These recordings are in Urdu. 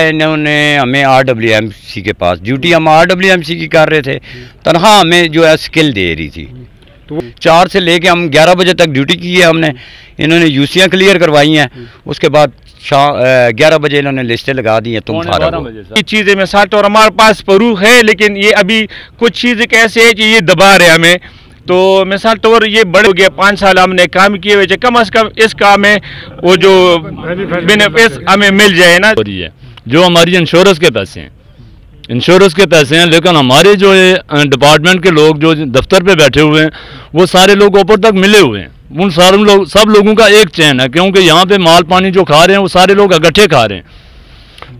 ہے انہوں نے ہمیں RWMC کے پاس ڈیوٹی، ہم RWMC کی کر رہے تھے، تنخواہ ہمیں جو ہے اسکل دے رہی تھی. 4 سے لے کے ہم 11 بجے تک ڈیوٹی کی ہے ہم نے. انہوں نے UCیاں کلیئر کروائی ہیں، اس کے بعد 11 بجے انہوں نے لسٹیں لگا دی ہیں، تم فارغ ہو. یہ چیزیں مثال طور ہمارے پاس پروف ہے، لیکن یہ ابھی کچھ چیزیں کیسے ہے کہ یہ دبا رہے ہمیں. تو مثال طور یہ بڑے ہو گیا، 5 سال ہم نے کام کیے ہوئے، کم از کم اس کام میں وہ جو بینیفٹس ہمیں مل جائے نا. جو ہماری انشورنس کے پیسے ہیں، انشورنس کے پیسے ہیں، لیکن ہمارے جو ڈپارٹمنٹ کے لوگ جو دفتر پہ بیٹھے ہوئے ہیں وہ سارے لوگ اوپر تک ملے ہوئے ہیں. ان سب لوگوں کا ایک چین ہے، کیونکہ یہاں پہ مال پانی جو کھا رہے ہیں وہ سارے لوگ اکٹھے کھا رہے ہیں.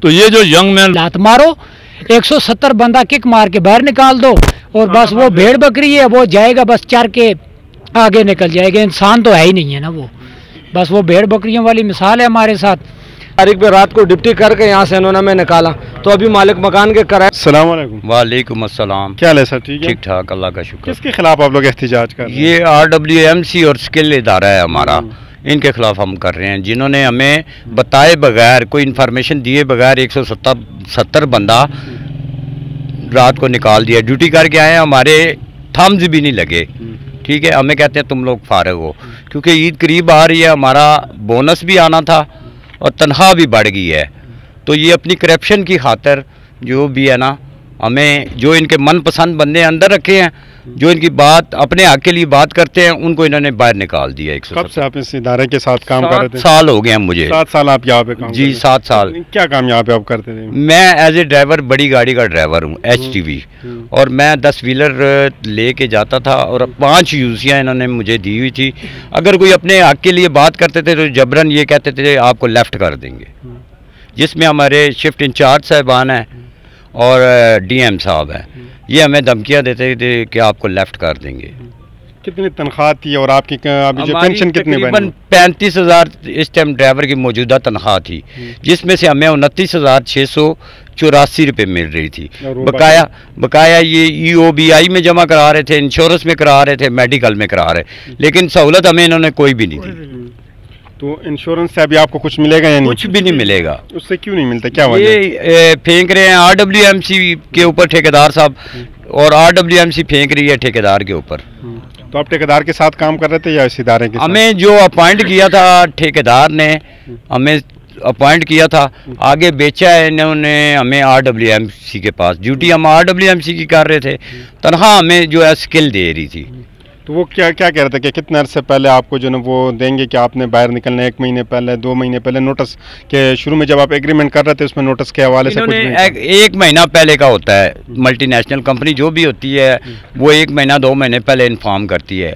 تو یہ جو ینگ مین لات مارو، 170 بندہ کک مار کے باہر نکال دو، اور بس وہ بھیڑ بکری ہے، وہ جائے گا بس چر کے آگے نکل جائے گا. انسان تو ہے ہی نہیں ہے نا، وہ بس وہ بھیڑ بکریوں والی مثال ہے ہمارے ساتھ. تاریخ پہ رات کو ڈپٹی کر کے یہاں سے انہوں نے ہمیں نکالا، تو ابھی مالک مکان کے کرائے. السلام علیکم. وعلیکم السلام. کیا حال ہے سر؟ ٹھیک ہے، ٹھیک ٹھاک، اللہ کا شکر. کس کے خلاف آپ لوگ احتجاج کر رہے ہیں؟ یہ RWMC اور اسکل ادارہ ہے ہمارا، ان کے خلاف ہم کر رہے ہیں، جنہوں نے ہمیں بتائے بغیر، کوئی انفارمیشن دیے بغیر 170 بندہ رات کو نکال دیا. ڈیوٹی کر کے آئے ہیں، ہمارے تھمز بھی نہیں لگے. ٹھیک ہے، ہمیں کہتے ہیں تم لوگ فارغ ہو، کیونکہ عید قریب آ رہی ہے، ہمارا بونس بھی آنا تھا اور تنخواہ بھی بڑھ گئی ہے. تو یہ اپنی کرپشن کی خاطر جو بھی ہے نا، ہمیں جو ان کے من پسند بندے اندر رکھے ہیں، جو ان کی بات اپنے حق کے لیے بات کرتے ہیں، ان کو انہوں نے باہر نکال دیا. کب سے آپ اس ادارے کے ساتھ کام کر رہے تھے؟ 7 سال ہو گئے ہیں مجھے. 7 سال آپ یہاں پہ کام؟ جی 7 سال. کیا کام یہاں پہ آپ کرتے تھے؟ میں ایز اے ڈرائیور، بڑی گاڑی کا ڈرائیور ہوں، HTV، اور میں 10 ویلر لے کے جاتا تھا، اور 5 UCیاں انہوں نے مجھے دی ہوئی تھی. اگر کوئی اپنے حق کے لیے بات کرتے تھے تو جبراً یہ کہتے تھے آپ کو لیفٹ کر دیں گے، جس میں ہمارے شفٹ انچارج صاحبان ہیں اور DM صاحب ہیں، یہ ہمیں دھمکیاں دیتے تھے کہ آپ کو لیفٹ کر دیں گے. کتنی تنخواہ تھی اور آپ کی پینشن کتنی بنی؟ تقریباً 35,000 اس ٹائم ڈرائیور کی موجودہ تنخواہ تھی، جس میں سے ہمیں 29,684 روپے مل رہی تھی. بقایا یہ EOBI میں جمع کرا رہے تھے، انشورنس میں کرا رہے تھے، میڈیکل میں کرا رہے، لیکن سہولت ہمیں انہوں نے کوئی بھی نہیں دی. تو انشورنس سے ابھی آپ کو کچھ ملے گا یا نہیں؟ کچھ بھی نہیں ملے گا. اس سے کیوں نہیں ملتا؟ کیا وجہ؟ یہ پھینک رہے ہیں RWMC کے اوپر ٹھیکیدار صاحب، اور RWMC پھینک رہی ہے ٹھیکیدار کے اوپر. تو آپ ٹھیکیدار کے ساتھ کام کر رہے تھے یا اس ادارے کے ساتھ؟ ہمیں جو اپوائنٹ کیا تھا ٹھیکیدار نے، ہمیں اپوائنٹ کیا تھا، آگے بیچا ہے انہوں نے ہمیں RWMC کے پاس ڈیوٹی، ہم RWMC کی کر رہے تھے، تنخواہ ہمیں جو ہے اسکل دے رہی تھی. تو وہ کیا کہہ رہے تھے کہ کتنے عرصے پہلے آپ کو جو نا وہ دیں گے کہ آپ نے باہر نکلنا ہے؟ 1 مہینے پہلے، 2 مہینے پہلے نوٹس کے شروع میں جب آپ ایگریمنٹ کر رہے تھے اس میں نوٹس کے حوالے سے کچھ 1 مہینہ پہلے کا ہوتا ہے. ملٹی نیشنل کمپنی جو بھی ہوتی ہے وہ 1 مہینہ 2 مہینے پہلے انفارم کرتی ہے.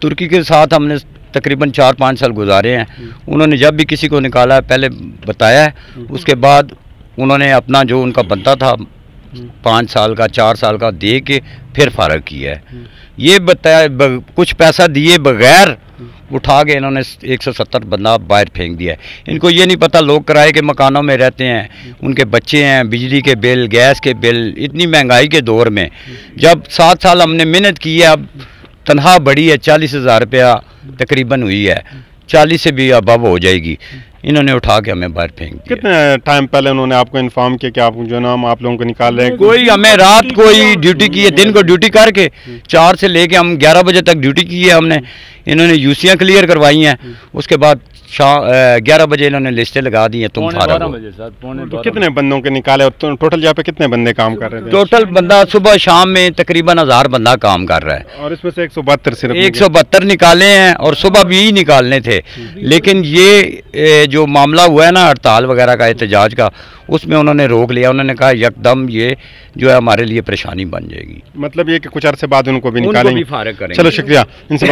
ترکی کے ساتھ ہم نے تقریباً 4-5 سال گزارے ہیں. انہوں نے جب بھی کسی کو نکالا ہے پہلے بتایا ہے، اس کے بعد انہوں نے اپنا جو ان کا بنتا تھا 5 سال کا 4 سال کا دے کے پھر فارغ کیا ہے. یہ بتایا کچھ پیسہ دیے بغیر اٹھا کے انہوں نے 170 بندہ باہر پھینک دیا ہے. ان کو یہ نہیں پتہ لوگ کرائے کے مکانوں میں رہتے ہیں، ان کے بچے ہیں، بجلی کے بل، گیس کے بل، اتنی مہنگائی کے دور میں جب 7 سال ہم نے محنت کی ہے، اب تنخواہ بڑھی ہے، 40,000 روپیہ تقریباً ہوئی ہے، 40 سے بھی ابو ہو جائے گی. انہوں نے اٹھا کے ہمیں باہر پھینک دیا. کتنے ٹائم پہلے انہوں نے آپ کو انفارم کیا کہ آپ جو نام آپ لوگوں کو نکال رہے ہیں؟ کوئی ہمیں رات کوئی ڈیوٹی کی ہے، دن کو ڈیوٹی کر کے 4 سے لے کے ہم 11 بجے تک ڈیوٹی کی ہے ہم نے. انہوں نے UCیاں کلیئر کروائی ہیں، اس کے بعد 11 بجے انہوں نے لسٹیں لگا دی ہیں، تم فارغ ہو. تو کتنے بندوں کے نکالے اور ٹوٹل یہاں پہ کتنے بندے کام کر رہے تھے؟ ٹوٹل بندہ صبح شام میں تقریباً 1000 بندہ کام کر رہا ہے، اور اس میں سے 172 صرف 172 نکالے ہیں، اور صبح بھی ہی نکالنے تھے. لیکن یہ جو معاملہ ہوا ہے نا ہڑتال وغیرہ کا، احتجاج کا، اس میں انہوں نے روک لیا. انہوں نے کہا یکدم یہ جو ہے ہمارے لیے پریشانی بن جائے گی. مطلب یہ کہ کچھ عرصے بعد ان کو بھی نکالیں گے، فارغ کریں گے. چلو شکریہ. ان سے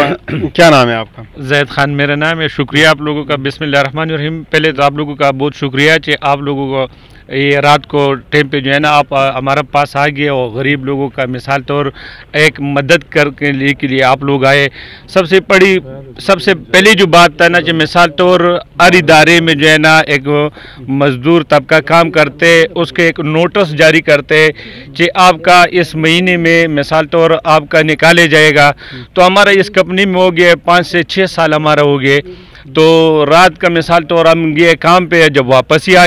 کیا نام ہے آپ کا؟ زید خان میرا نام ہے. شکریہ آپ لوگوں کا. بسم اللہ الرحمن الرحیم. پہلے تو آپ لوگوں کا بہت شکریہ کہ آپ لوگوں کو یہ رات کو ٹائم پہ جو ہے نا آپ ہمارے پاس آ گئے اور غریب لوگوں کا مثال طور ایک مدد کر کے لیے آپ لوگ آئے. سب سے پہلی جو بات تھا نا کہ مثال طور ہر ادارے میں جو ہے نا ایک مزدور طبقہ کام کرتے، اس کے ایک نوٹس جاری کرتے کہ آپ کا اس مہینے میں مثال طور آپ کا نکالے جائے گا. تو ہمارا اس کمپنی میں ہو گیا 5 سے 6 سال ہمارا ہو گئے. تو رات کا مثال طور ہم گئے کام پہ، جب واپس ہی آ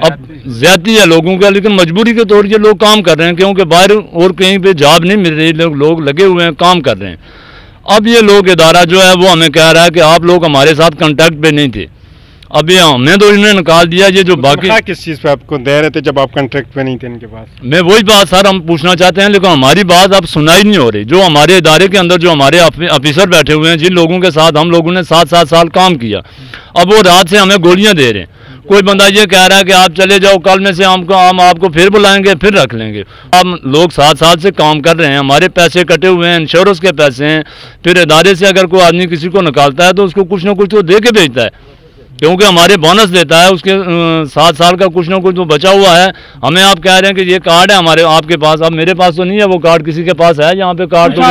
اب زیادتی ہے لوگوں کا، لیکن مجبوری کے طور یہ لوگ کام کر رہے ہیں کیونکہ باہر اور کہیں پہ جاب نہیں مل رہی، لوگ لگے ہوئے ہیں کام کر رہے ہیں۔ اب یہ لوگ ادارہ جو ہے وہ ہمیں کہہ رہا ہے کہ آپ لوگ ہمارے ساتھ کانٹیکٹ پہ نہیں تھے، اب یہ ہمیں تو انہوں نے نکال دیا۔ یہ جو باقی کس چیز پہ آپ کو دے رہے تھے جب آپ کانٹریکٹ پہ نہیں تھے ان کے پاس؟ میں وہی بات سر ہم پوچھنا چاہتے ہیں، لیکن ہماری بات اب سنائی نہیں ہو رہی۔ جو ہمارے ادارے کے اندر جو ہمارے آفیسر بیٹھے ہوئے ہیں، جن لوگوں کے ساتھ ہم لوگوں نے 7 سال کام کیا، اب وہ رات سے ہمیں گولیاں دے رہے ہیں۔ کوئی بندہ یہ کہہ رہا ہے کہ آپ چلے جاؤ، کل میں سے ہم آپ کو پھر بلائیں گے، پھر رکھ لیں گے۔ ہم لوگ 7 سال سے کام کر رہے ہیں، ہمارے پیسے کٹے ہوئے ہیں، انشورنس کے پیسے ہیں، پھر ادارے سے اگر کوئی آدمی کسی کو نکالتا ہے تو اس کو کچھ نہ کچھ تو دے کے بھیجتا ہے، کیونکہ ہمارے بونس دیتا ہے، اس کے 7 سال کا کچھ نہ کچھ تو بچا ہوا ہے۔ ہمیں آپ کہہ رہے ہیں کہ یہ کارڈ ہے ہمارے آپ کے پاس، اب میرے پاس تو نہیں ہے وہ کارڈ، کسی کے پاس ہے یہاں پہ کارڈ، تو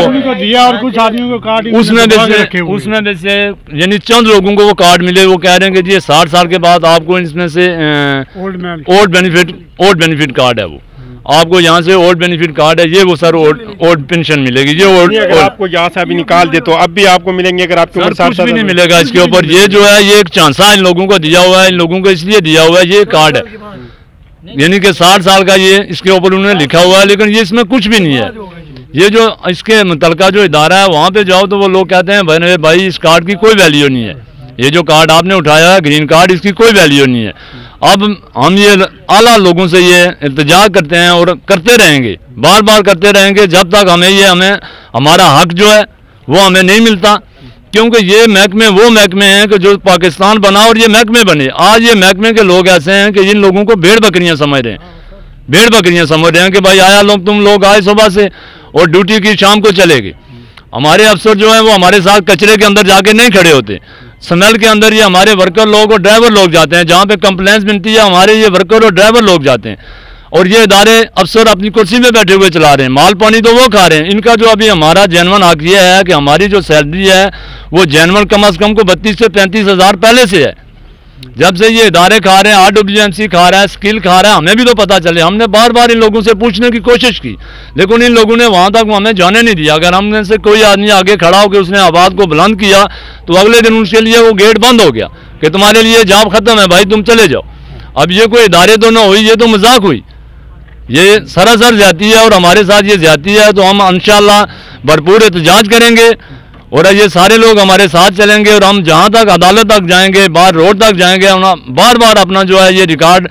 اس میں سے یعنی چند لوگوں کو وہ کارڈ ملے، وہ کہہ رہے ہیں کہ جی 60 سال کے بعد آپ کو اس میں سے اولڈ بینیفٹ کارڈ ہے، وہ آپ کو یہاں سے اولڈ بینیفٹ کارڈ ہے، یہ وہ سر اولڈ پینشن ملے گی۔ یہ اگر آپ کو یہاں سے ابھی نکال دے تو اب بھی آپ کو ملیں گے؟ اگر آپ کے اوپر کچھ بھی نہیں ملے گا اس کے اوپر، یہ جو ہے یہ ایک چانسا ان لوگوں کو دیا ہوا ہے، ان لوگوں کو اس لیے دیا ہوا ہے، یہ کارڈ ہے یعنی کہ 60 سال کا یہ اس کے اوپر انہوں نے لکھا ہوا ہے، لیکن یہ اس میں کچھ بھی نہیں ہے۔ یہ جو اس کے متعلقہ جو ادارہ ہے وہاں پہ جاؤ تو وہ لوگ کہتے ہیں بھائی اس کارڈ کی کوئی ویلیو نہیں ہے، یہ جو کارڈ آپ نے اٹھایا ہے گرین کارڈ، اس کی کوئی ویلیو نہیں ہے۔ اب ہم یہ اعلیٰ لوگوں سے یہ التجا کرتے ہیں اور کرتے رہیں گے، بار بار کرتے رہیں گے جب تک ہمیں ہمارا حق جو ہے وہ ہمیں نہیں ملتا، کیونکہ یہ محکمے وہ محکمے ہیں کہ جو پاکستان بنا اور یہ محکمے بنے۔ آج یہ محکمے کے لوگ ایسے ہیں کہ جن لوگوں کو بھیڑ بکریاں سمجھ رہے ہیں کہ بھائی آیا تم لوگ آئے صبح سے اور ڈیوٹی کی شام کو چلے گئے۔ ہمارے افسر جو ہیں وہ ہمارے ساتھ کچرے کے اندر جا کے نہیں کھڑے ہوتے، سمیل کے اندر یہ ہمارے ورکر لوگ اور ڈرائیور لوگ جاتے ہیں، جہاں پہ کمپلینس ملتی ہے ہمارے یہ ورکر اور ڈرائیور لوگ جاتے ہیں، اور یہ ادارے افسر اپنی کرسی میں بیٹھے ہوئے چلا رہے ہیں، مال پانی تو وہ کھا رہے ہیں۔ ان کا جو ابھی ہمارا جینون حق یہ ہے کہ ہماری جو سیلری ہے وہ جینون کم از کم کو 32 سے 35 ہزار پہلے سے ہے۔ جب سے یہ ادارے کھا رہے ہیں، RWMC کھا رہا ہے، اسکل کھا رہا ہے، ہمیں بھی تو پتہ چلے۔ ہم نے بار بار ان لوگوں سے پوچھنے کی کوشش کی، لیکن ان لوگوں نے وہاں تک ہمیں جانے نہیں دیا۔ اگر ہم میں سے کوئی آدمی آگے کھڑا ہو کے اس نے آواز کو بلند کیا تو اگلے دن ان کے لیے وہ گیٹ بند ہو گیا کہ تمہارے لیے جاب ختم ہے بھائی، تم چلے جاؤ۔ اب یہ کوئی ادارے تو نہ ہوئی، یہ تو مذاق ہوئی، یہ سراسر زیادتی ہے اور ہمارے ساتھ یہ زیادتی ہے۔ تو ہم انشاءاللہ بھرپور احتجاج کریں گے اور یہ سارے لوگ ہمارے ساتھ چلیں گے، اور ہم جہاں تک عدالت تک جائیں گے، باہر روڈ تک جائیں گے، ہم بار بار اپنا جو ہے یہ ریکارڈ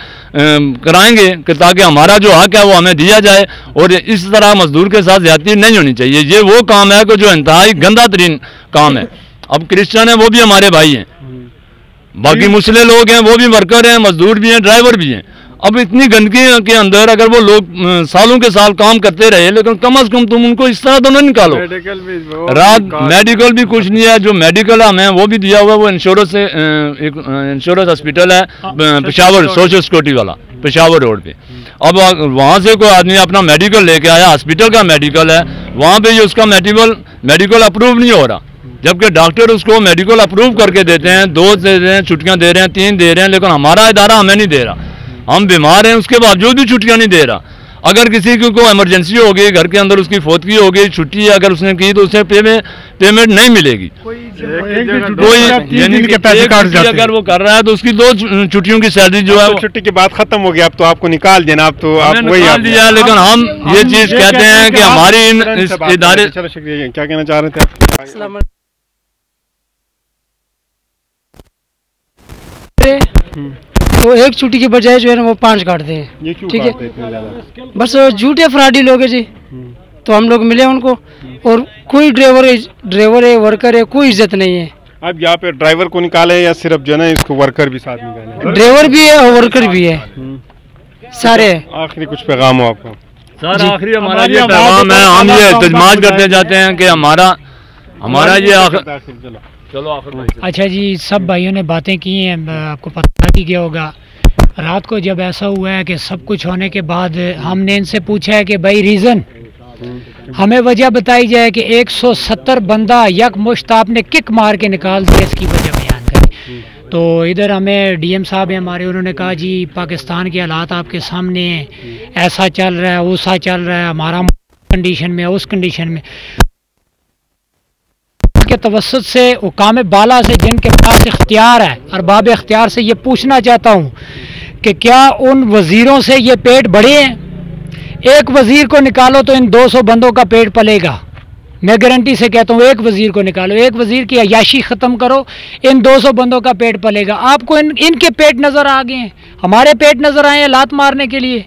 کرائیں گے کہ تاکہ ہمارا جو حق ہے وہ ہمیں دیا جائے، اور اس طرح مزدور کے ساتھ زیادتی نہیں ہونی چاہیے۔ یہ وہ کام ہے کہ جو انتہائی گندہ ترین کام ہے۔ اب کرسچن ہیں وہ بھی ہمارے بھائی ہیں، باقی مسلم لوگ ہیں وہ بھی ورکر ہیں، مزدور بھی ہیں، ڈرائیور بھی ہیں۔ اب اتنی گندگی کے اندر اگر وہ لوگ سالوں کے سال کام کرتے رہے، لیکن کم از کم تم ان کو اس طرح تو نہ نکالو۔ رات میڈیکل بھی کچھ نہیں ہے، جو میڈیکل ہمیں وہ بھی دیا ہوا ہے وہ انشورنس ہاسپٹل ہے پشاور، سوشل سیکورٹی والا پشاور روڈ پہ۔ اب وہاں سے کوئی آدمی اپنا میڈیکل لے کے آیا، ہاسپٹل کا میڈیکل ہے، وہاں پہ یہ اس کا میڈیکل اپروو نہیں ہو رہا، جبکہ ڈاکٹر اس کو میڈیکل اپروو کر کے دیتے ہیں، 2 دے رہے ہیں، چھٹیاں دے رہے ہیں، 3 دے رہے ہیں، لیکن ہمارا ادارہ ہمیں نہیں دے رہا۔ ہم بیمار ہیں اس کے باوجود بھی چھٹیاں نہیں دے رہا۔ اگر کسی کی کوئی ایمرجنسی ہو گئی، گھر کے اندر اس کی فوتگی ہو گئی، چھٹی اگر اس نے کی تو اسے پیمنٹ نہیں ملے گی۔ کوئی اگر وہ کر رہا ہے تو اس کی 2 چھٹیوں کی سیلری جو ہے چھٹی کے بعد ختم ہو گیا، اب تو آپ کو نکال دینا، اب تو آپ وہی دیا۔ لیکن ہم یہ چیز کہتے ہیں کہ ہماری ادارے، شکریہ، کیا کہنا چاہ رہے تھے؟ تو ایک چھٹی کے بجائے جو ہے نا وہ 5 کاٹتے ہیں، ٹھیک ہے، بس جھوٹے فراڈی لوگ ہیں جی۔ تو ہم لوگ ملے ان کو، اور کوئی ڈرائیور ہے، ورکر ہے، کوئی عزت نہیں ہے۔ اب یہاں پہ ڈرائیور کو نکالے یا صرف جو ہے نا اس کو ورکر بھی ساتھ نکالے؟ ڈرائیور بھی ہے اور ورکر بھی ہے، سارے۔ آخری کچھ پیغام ہو آپ کو؟ سر آخری ہمارا یہ پیغام ہے، ہم یہ احتجاج کرتے جاتے ہیں کہ ہمارا یہ اچھا جی، سب بھائیوں نے باتیں کی ہیں، آپ کو پتہ ہی کیا ہوگا۔ رات کو جب ایسا ہوا ہے کہ سب کچھ ہونے کے بعد ہم نے ان سے پوچھا ہے کہ بھائی ریزن ہمیں وجہ بتائی جائے کہ 170 بندہ یک مشت آپ نے کک مار کے نکال دیا، اس کی وجہ بیان کریں۔ تو ادھر ہمیں DM صاحب ہیں ہمارے، انہوں نے کہا جی پاکستان کے حالات آپ کے سامنے ہیں، ایسا چل رہا ہے، ویسا چل رہا ہے، ہمارا کنڈیشن میں، اس کنڈیشن میں کے توسط سے حکام بالا سے جن کے پاس اختیار ہے، ارباب اختیار سے یہ پوچھنا چاہتا ہوں کہ کیا ان وزیروں سے یہ پیٹ بڑے ہیں؟ ایک وزیر کو نکالو تو ان 200 بندوں کا پیٹ پلے گا، میں گارنٹی سے کہتا ہوں. ایک وزیر کو نکالو، ایک وزیر کی عیاشی ختم کرو، ان 200 بندوں کا پیٹ پلے گا. آپ کو ان کے پیٹ نظر آ گئے ہیں، ہمارے پیٹ نظر آئے ہیں لات مارنے کے لیے.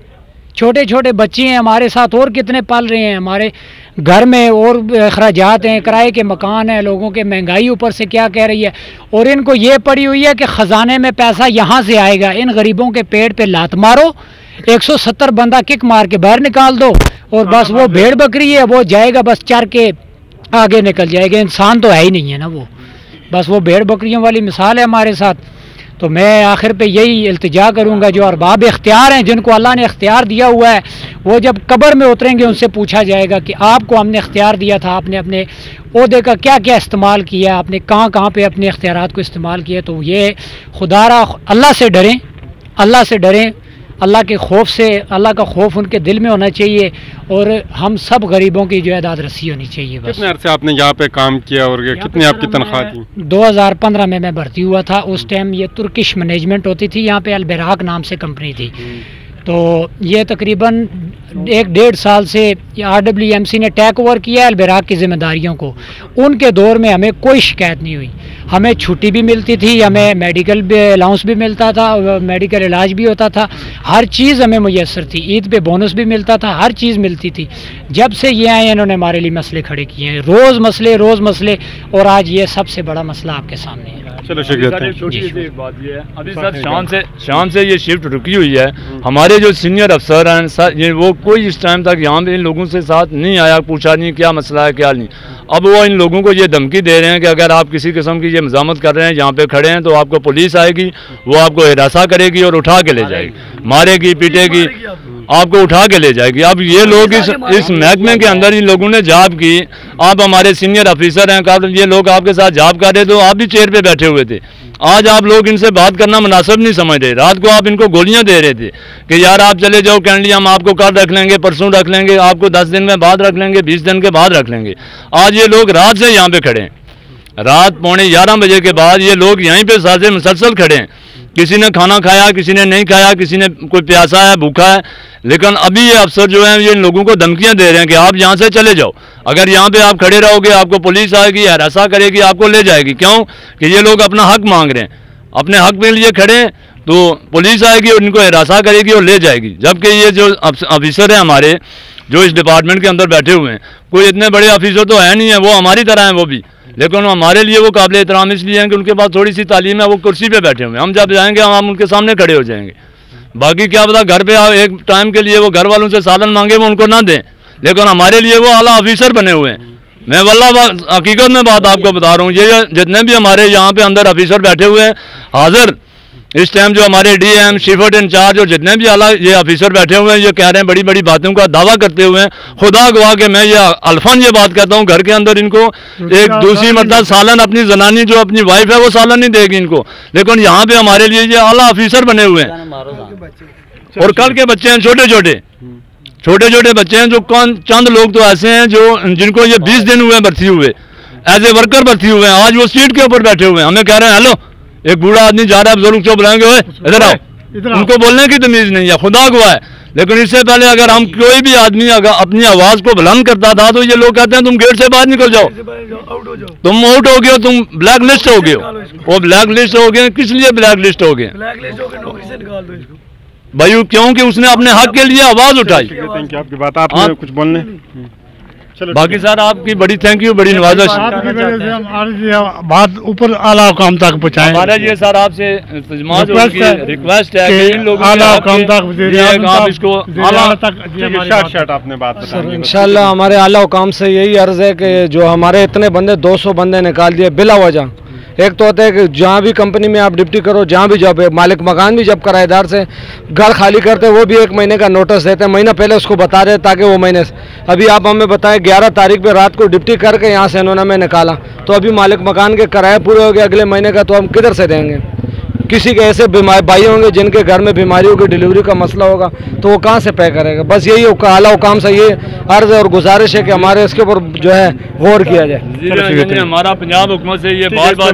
چھوٹے چھوٹے بچے ہیں ہمارے ساتھ، اور کتنے پل رہے ہیں. ہمارے گھر میں اور اخراجات ہیں، کرائے کے مکان ہیں لوگوں کے، مہنگائی اوپر سے کیا کہہ رہی ہے. اور ان کو یہ پڑی ہوئی ہے کہ خزانے میں پیسہ یہاں سے آئے گا. ان غریبوں کے پیٹ پہ لات مارو، 170 بندہ کک مار کے باہر نکال دو، اور بس وہ بھیڑ بکری ہے، وہ جائے گا بس چر کے آگے نکل جائے گا. انسان تو ہے ہی نہیں ہے نا وہ، بس وہ بھیڑ بکریوں والی مثال ہے ہمارے ساتھ. تو میں آخر پہ یہی التجا کروں گا، جو ارباب اختیار ہیں، جن کو اللہ نے اختیار دیا ہوا ہے، وہ جب قبر میں اتریں گے ان سے پوچھا جائے گا کہ آپ کو ہم نے اختیار دیا تھا، آپ نے اپنے عہدے کا کیا کیا استعمال کیا، آپ نے کہاں کہاں پہ اپنے اختیارات کو استعمال کیا. تو یہ خدا را اللہ سے ڈریں، اللہ سے ڈریں، اللہ کے خوف سے، اللہ کا خوف ان کے دل میں ہونا چاہیے، اور ہم سب غریبوں کی جو ہے داد رسی ہونی چاہیے. بس کتنے عرصے آپ نے یہاں پہ کام کیا اور کتنی آپ کی تنخواہ تھی؟ 2015 میں بھرتی ہوا تھا. اس ٹائم یہ ترکش مینجمنٹ ہوتی تھی یہاں پہ، البراق نام سے کمپنی تھی. تو یہ تقریباً 1.5 سال سے RWMC نے ٹیک اوور کیا ہے البراق کی ذمہ داریوں کو. ان کے دور میں ہمیں کوئی شکایت نہیں ہوئی، ہمیں چھٹی بھی ملتی تھی، ہمیں میڈیکل الاؤنس بھی ملتا تھا، میڈیکل علاج بھی ہوتا تھا، ہر چیز ہمیں میسر تھی. عید پہ بونس بھی ملتا تھا، ہر چیز ملتی تھی. جب سے یہ آئے انہوں نے ہمارے لیے مسئلے کھڑے کیے ہیں، روز مسئلے، اور آج یہ سب سے بڑا مسئلہ آپ کے سامنے ہے. چلو شکریہ. ایک بات یہ ہے، ابھی سر شام سے یہ شفٹ رکی ہوئی ہے. ہمارے جو سینئر افسر ہیں وہ کوئی اس ٹائم تک یہاں پہ ان لوگوں سے ساتھ نہیں آیا، پوچھا نہیں کیا مسئلہ ہے کیا نہیں. اب وہ ان لوگوں کو یہ دھمکی دے رہے ہیں کہ اگر آپ کسی قسم کی یہ مزاحمت کر رہے ہیں یہاں پہ کھڑے ہیں تو آپ کو پولیس آئے گی، وہ آپ کو ہراساں کرے گی اور اٹھا کے لے جائے گی، مارے گی، پیٹے گی، آپ کو اٹھا کے لے جائے گی. اب یہ لوگ اس محکمے کے اندر ان لوگوں نے جاب کی. آپ ہمارے سینئر آفیسر ہیں، یہ لوگ آپ کے ساتھ جاب کر رہے تو آپ بھی چیئر پہ بیٹھے ہوئے تھے. آج آپ لوگ ان سے بات کرنا مناسب نہیں سمجھ رہے. رات کو آپ ان کو گولیاں دے رہے تھے کہ یار آپ چلے جاؤ کینڈلی، ہم آپ کو کل رکھ لیں گے، پرسوں رکھ لیں گے، آپ کو 10 دن میں بعد رکھ لیں گے، 20 دن کے بعد رکھ لیں گے. آج یہ لوگ رات سے یہاں پہ کھڑے ہیں، رات 11:15 بجے کے بعد یہ لوگ یہیں پہ ساتھ مسلسل کھڑے ہیں. کسی نے کھانا کھایا، کسی نے نہیں کھایا، کسی نے کوئی پیاسا ہے، بھوکا ہے. لیکن ابھی یہ افسر جو ہیں یہ ان لوگوں کو دھمکیاں دے رہے ہیں کہ آپ یہاں سے چلے جاؤ، اگر یہاں پہ آپ کھڑے رہو گے آپ کو پولیس آئے گی، ہراساں کرے گی، آپ کو لے جائے گی. کیوں کہ یہ لوگ اپنا حق مانگ رہے ہیں، اپنے حق کے لیے کھڑے ہیں، تو پولیس آئے گی اور ان کو ہراساں کرے گی اور لے جائے گی. جبکہ یہ جو آفیسر ہیں ہمارے جو اس ڈپارٹمنٹ کے اندر بیٹھے ہوئے ہیں، کوئی اتنے بڑے آفیسر تو ہے نہیں ہیں، وہ ہماری طرح ہیں وہ بھی، لیکن ہمارے لیے وہ قابل احترام اس لیے ہیں کہ ان کے پاس تھوڑی سی تعلیم ہے، وہ کرسی پہ بیٹھے ہوئے ہیں. ہم جب جائیں گے ہم ان کے سامنے کھڑے ہو جائیں گے. باقی کیا پتا گھر پہ ایک ٹائم کے لیے وہ گھر والوں سے سالن مانگے وہ ان کو نہ دیں، لیکن ہمارے لیے وہ اعلیٰ آفیسر بنے ہوئے ہیں. میں واللہ حقیقت میں بات آپ کو بتا رہا ہوں، یہ جتنے بھی ہمارے یہاں پہ اندر آفیسر بیٹھے ہوئے ہیں حاضر اس ٹائم، جو ہمارے ڈی ایم، شفٹ انچارج اور جتنے بھی اعلیٰ یہ آفیسر بیٹھے ہوئے ہیں، یہ کہہ رہے ہیں بڑی بڑی باتوں کا دعویٰ کرتے ہوئے ہیں. خدا گواہ کہ میں یہ الفاظ یہ بات کہتا ہوں، گھر کے اندر ان کو ایک دوسری مرتبہ سالن اپنی زنانی جو اپنی وائف ہے وہ سالن نہیں دے گی ان کو، لیکن یہاں پہ ہمارے لیے یہ اعلیٰ آفیسر بنے ہوئے ہیں. اور کل کے بچے ہیں چھوٹے چھوٹے بچے ہیں، جو چند لوگ تو ایسے ہیں جو جن کو یہ 20 دن ہوئے بھرتی ہوئے، ایز اے ورکر بھرتی ہوئے ہیں. آج وہ سیٹ کے اوپر بیٹھے ہوئے ہیں، ہمیں کہہ رہے ہیں ہیلو، ایک بوڑھا آدمی جا رہا ہے بزرگ کو بلائیں گے ادھر آؤ، ان کو بولنے کی تمیز نہیں ہے. خدا گواہ ہے. لیکن اس سے پہلے اگر ہم کوئی بھی آدمی اگر اپنی آواز کو بلند کرتا تھا تو یہ لوگ کہتے ہیں تم گیٹ سے باہر نکل جاؤ، تم آؤٹ ہو گئے ہو، تم بلیک لسٹ ہو گئے ہو. وہ بلیک لسٹ ہو گئے، کس لیے بلیک لسٹ ہو گئے بھائیو؟ کیونکہ اس نے اپنے حق کے لیے آواز اٹھائی. آپ کی بات، آپ نے کچھ بولنے؟ باقی سر آپ کی بڑی تھینک یو، بڑی نوازش. بات اوپر اعلیٰ حکام تک پہنچائیں. ہمارا یہ سر آپ سے ریکویسٹ ہے کہ ان لوگوں اعلیٰ حکام تک آپ نے بات بتائی. انشاءاللہ ہمارے اعلیٰ حکام سے یہی عرض ہے کہ جو ہمارے اتنے بندے 200 بندے نکال دیے بلا وجہ. ایک تو ہوتا ہے کہ جہاں بھی کمپنی میں آپ ڈپٹی کرو، جہاں بھی جاب ہے، مالک مکان بھی جب کرایہ دار سے گھر خالی کرتے وہ بھی 1 مہینے کا نوٹس دیتے ہیں، مہینہ پہلے اس کو بتا دے تاکہ وہ مہینے سے. ابھی آپ ہمیں بتائیں 11 تاریخ پہ رات کو ڈپٹی کر کے یہاں سے انہوں نے ہمیں نکالا، تو ابھی مالک مکان کے کرایہ پورے ہو گئے اگلے مہینے کا، تو ہم کدھر سے دیں گے؟ کسی کے ایسے بھائی ہوں گے جن کے گھر میں بیماریوں کی ڈلیوری کا مسئلہ ہوگا تو وہ کہاں سے پے کرے گا؟ بس یہی اعلیٰ حکام سے یہ عرض اور گزارش ہے کہ ہمارے اس کے اوپر جو ہے غور کیا جائے. ہمارا پنجاب حکومت سے یہ بار بار